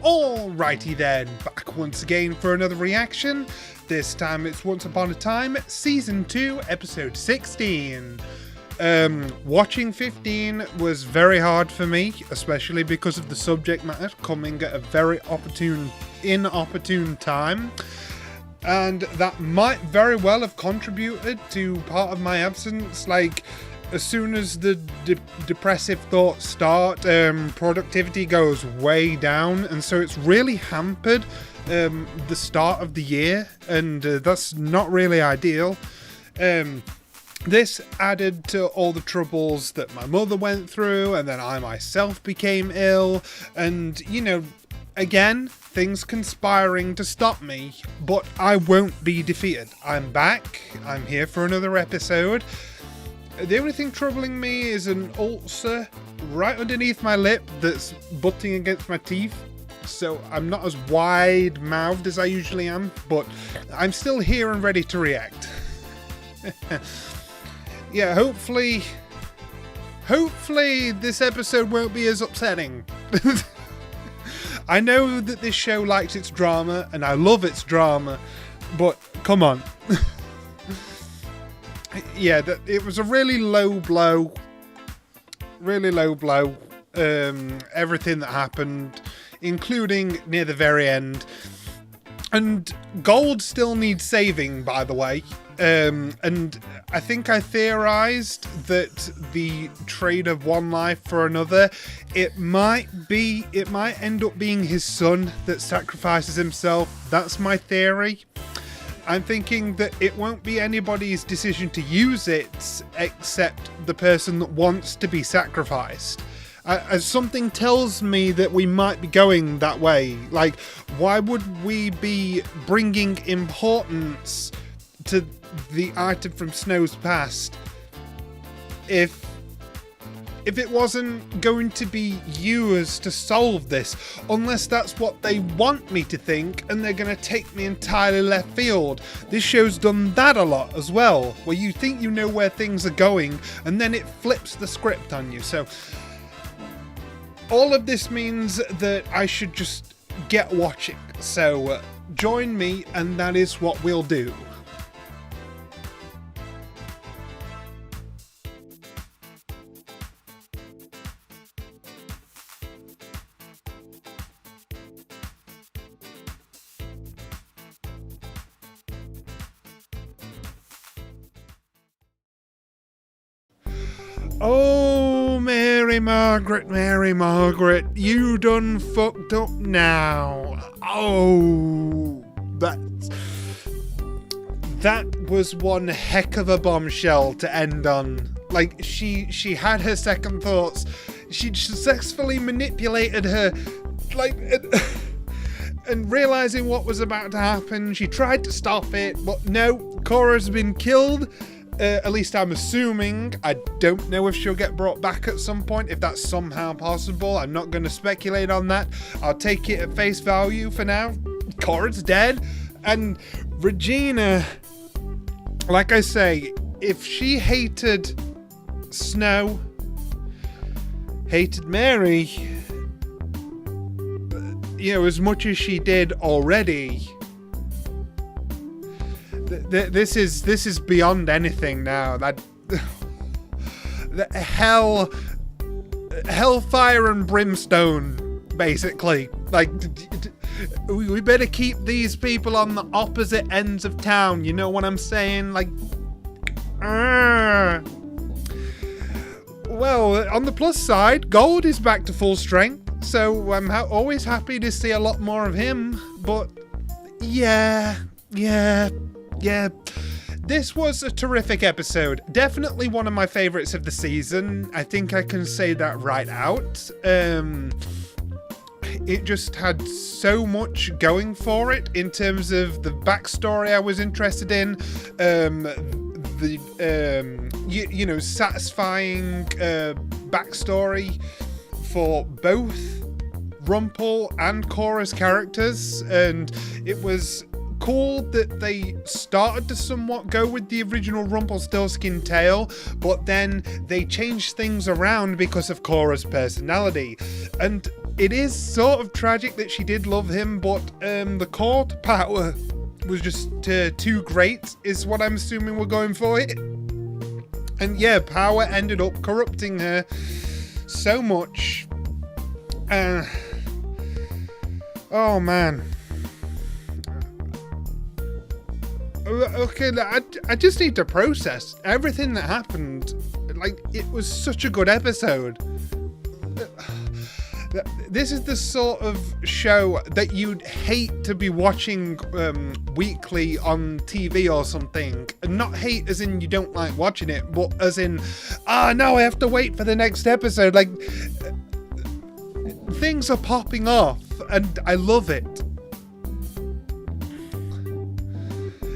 Alrighty then, back once again for another reaction. This time it's Once Upon a Time, Season 2, Episode 16. Watching 15 was very hard for me, especially because of the subject matter coming at a very inopportune time. And that might very well have contributed to part of my absence. Like, as soon as the depressive thoughts start, productivity goes way down, and so it's really hampered the start of the year, and that's not really ideal. This added to all the troubles that my mother went through, and then I myself became ill, and, you know, again, things conspiring to stop me, but I won't be defeated. I'm back, I'm here for another episode. The only thing troubling me is an ulcer right underneath my lip that's butting against my teeth, so I'm not as wide-mouthed as I usually am, but I'm still here and ready to react. Yeah, hopefully this episode won't be as upsetting. I know that this show likes its drama, and I love its drama, but come on. Yeah, it was a really low blow. Everything that happened, including near the very end. And gold still needs saving, by the way. And I think I theorized that the trade of one life for another, it might end up being his son that sacrifices himself. That's my theory. I'm thinking that it won't be anybody's decision to use it except the person that wants to be sacrificed. As something tells me that we might be going that way. Like, why would we be bringing importance to the item from Snow's past if it wasn't going to be used to solve this, unless that's what they want me to think, and they're going to take me entirely left field. This show's done that a lot as well, where you think you know where things are going, and then it flips the script on you. So all of this means that I should just get watching. So join me, and that is what we'll do. Oh, Mary Margaret, you done fucked up now. Oh, that was one heck of a bombshell to end on. Like, she had her second thoughts. She successfully manipulated her, like, and realizing what was about to happen, she tried to stop it, but no, Cora's been killed. At least I'm assuming. I don't know if she'll get brought back at some point, if that's somehow possible. I'm not going to speculate on that. I'll take it at face value for now. Cora's dead. And Regina, like I say, if she hated Snow, hated Mary, you know, as much as she did already, this is beyond anything now. That hellfire and brimstone, basically. Like, we better keep these people on the opposite ends of town. You know what I'm saying? Like, well, on the plus side, Gold is back to full strength, so I'm always happy to see a lot more of him. But yeah. This was a terrific episode. Definitely one of my favorites of the season. I think I can say that right out. It just had so much going for it in terms of the backstory I was interested in. You know, satisfying backstory for both Rumpel and Cora's characters, and it was cool that they started to somewhat go with the original Rumpelstiltskin tale, but then they changed things around because of Cora's personality. And it is sort of tragic that she did love him, but the call to power was just too great, is what I'm assuming we're going for it. And yeah, power ended up corrupting her so much. Oh man. Okay, I just need to process everything that happened. Like, it was such a good episode. This is the sort of show that you'd hate to be watching weekly on TV or something. And not hate as in you don't like watching it, but as in, no, I have to wait for the next episode. Like, things are popping off, and I love it.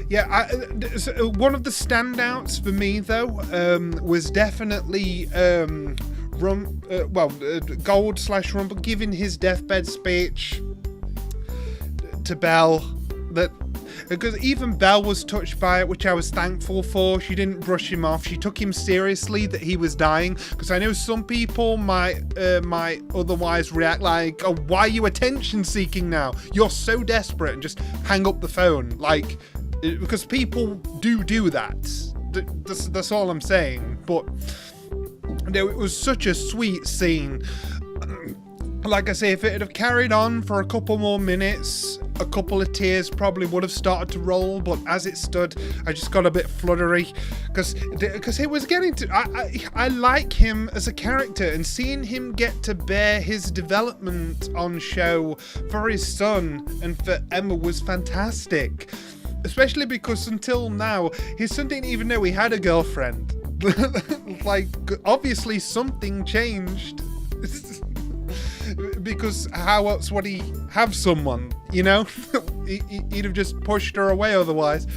Yeah, one of the standouts for me, though, was definitely Gold/Rumble giving his deathbed speech to Belle. Because even Belle was touched by it, which I was thankful for. She didn't brush him off. She took him seriously that he was dying. Because I know some people might otherwise react like, "Oh, why are you attention seeking now? You're so desperate," and just hang up the phone. Like, because people do that. That's all I'm saying. But no, it was such a sweet scene. Like I say, if it had have carried on for a couple more minutes, a couple of tears probably would have started to roll. But as it stood, I just got a bit fluttery because it was getting to. I like him as a character, and seeing him get to bear his development on show for his son and for Emma was fantastic. Especially because until now, his son didn't even know he had a girlfriend. Like, obviously something changed. Because how else would he have someone, you know? He'd have just pushed her away otherwise.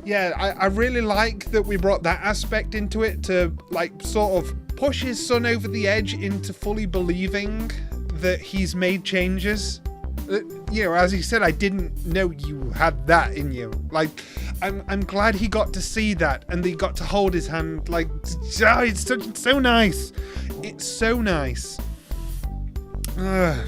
Yeah, I really like that we brought that aspect into it to, like, sort of push his son over the edge into fully believing that he's made changes. You know, as he said, I didn't know you had that in you. Like, I'm glad he got to see that, and he got to hold his hand. Like, it's so nice. It's so nice. But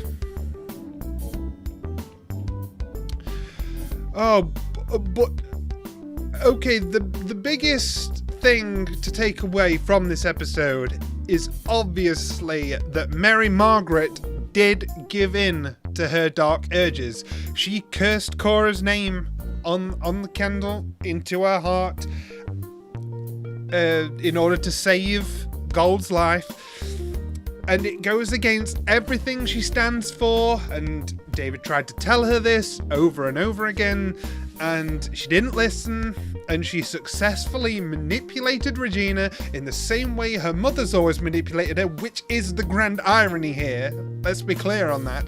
okay, the biggest thing to take away from this episode is obviously that Mary Margaret did give in to her dark urges. She cursed Cora's name on the candle into her heart in order to save Gold's life. And it goes against everything she stands for, and David tried to tell her this over and over again, and she didn't listen, and she successfully manipulated Regina in the same way her mother's always manipulated her, which is the grand irony here. Let's be clear on that.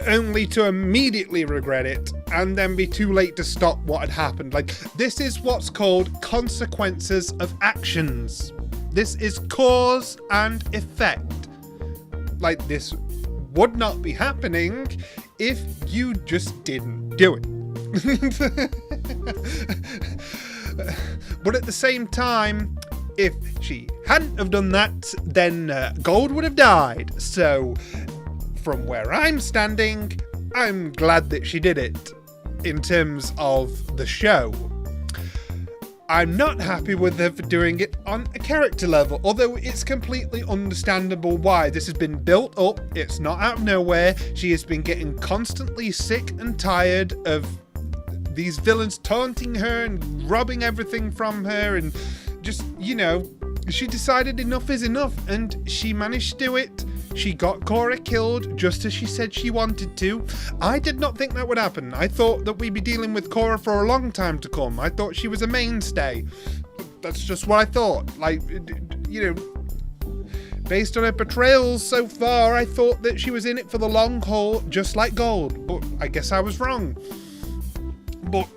Only to immediately regret it, and then be too late to stop what had happened. Like, this is what's called consequences of actions. This is cause and effect. Like, this would not be happening if you just didn't do it. But at the same time, if she hadn't have done that, then Gold would have died. So, from where I'm standing, I'm glad that she did it in terms of the show. I'm not happy with her for doing it on a character level, although it's completely understandable why. This has been built up, it's not out of nowhere. She has been getting constantly sick and tired of these villains taunting her and robbing everything from her, and just, you know, she decided enough is enough, and she managed to do it. She got Cora killed just as she said she wanted to. I did not think that would happen. I thought that we'd be dealing with Cora for a long time to come. I thought she was a mainstay. That's just what I thought. Like, you know, based on her portrayals so far, I thought that she was in it for the long haul, just like Gold. But I guess I was wrong. But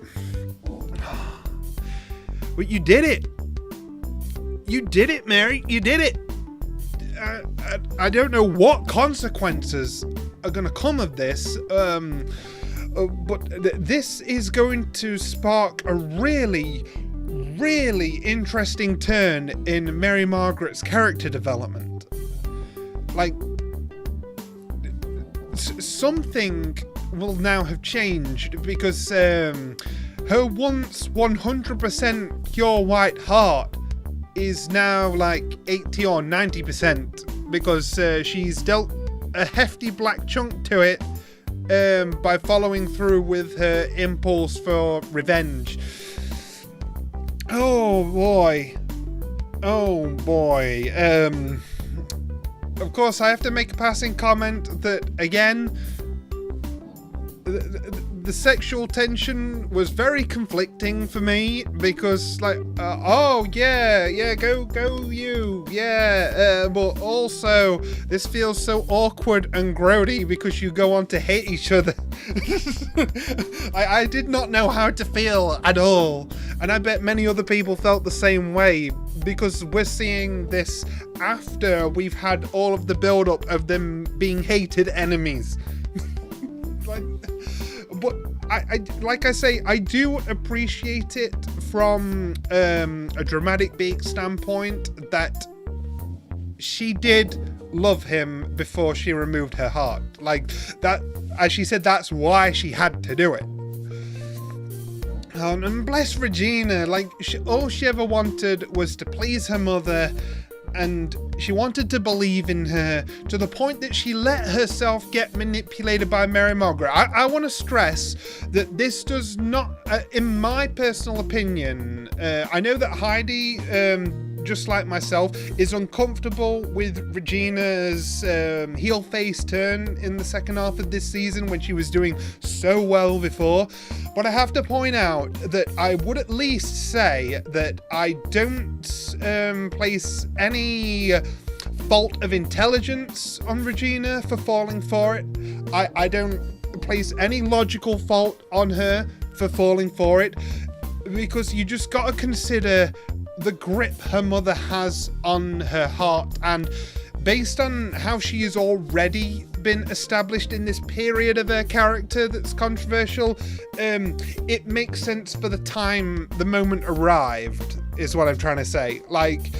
you did it. You did it, Mary. You did it. I don't know what consequences are going to come of this, but this is going to spark a really, really interesting turn in Mary Margaret's character development. Like, something will now have changed, because her once 100% pure white heart is now like 80 or 90%, because she's dealt a hefty black chunk to it by following through with her impulse for revenge. Oh boy. Of course, I have to make a passing comment that, again, the sexual tension was very conflicting for me, because, like, go you, but also this feels so awkward and grody because you go on to hate each other. I did not know how to feel at all, and I bet many other people felt the same way, because we're seeing this after we've had all of the build-up of them being hated enemies. But I do appreciate it from a dramatic beat standpoint that she did love him before she removed her heart. Like that, as she said, that's why she had to do it. And bless Regina, like all she ever wanted was to please her mother, and she wanted to believe in her to the point that she let herself get manipulated by Mary Margaret. I want to stress that this does not, in my personal opinion, I know that Heidi, just like myself, is uncomfortable with Regina's heel face turn in the second half of this season when she was doing so well before. But I have to point out that I would at least say that I don't place any fault of intelligence on Regina for falling for it. I don't place any logical fault on her for falling for it, because you just got to consider the grip her mother has on her heart, and based on how she has already been established in this period of her character that's controversial, it makes sense for the moment arrived, is what I'm trying to say. Like,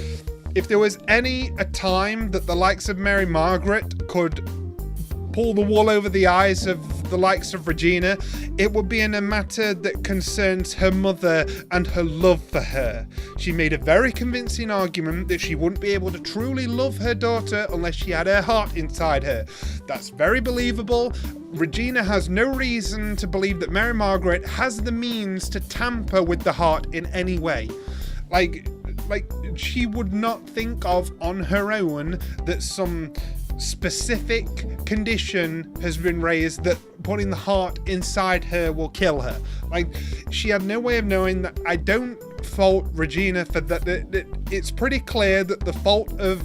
if there was a time that the likes of Mary Margaret could pull the wool over the eyes of the likes of Regina, it would be in a matter that concerns her mother and her love for her. She made a very convincing argument that she wouldn't be able to truly love her daughter unless she had her heart inside her. That's very believable. Regina has no reason to believe that Mary Margaret has the means to tamper with the heart in any way. Like she would not think of on her own that some specific condition has been raised that putting the heart inside her will kill her. Like, she had no way of knowing that. I don't fault Regina for that. It's pretty clear that the fault of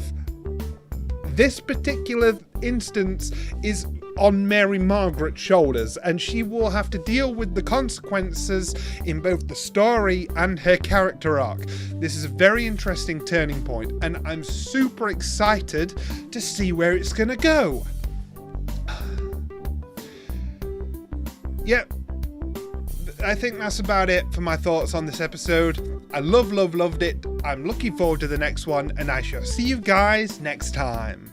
this particular instance is on Mary Margaret's shoulders, and she will have to deal with the consequences in both the story and her character arc. This is a very interesting turning point, and I'm super excited to see where it's gonna go. Yep, I think that's about it for my thoughts on this episode. I loved it. I'm looking forward to the next one, and I shall see you guys next time.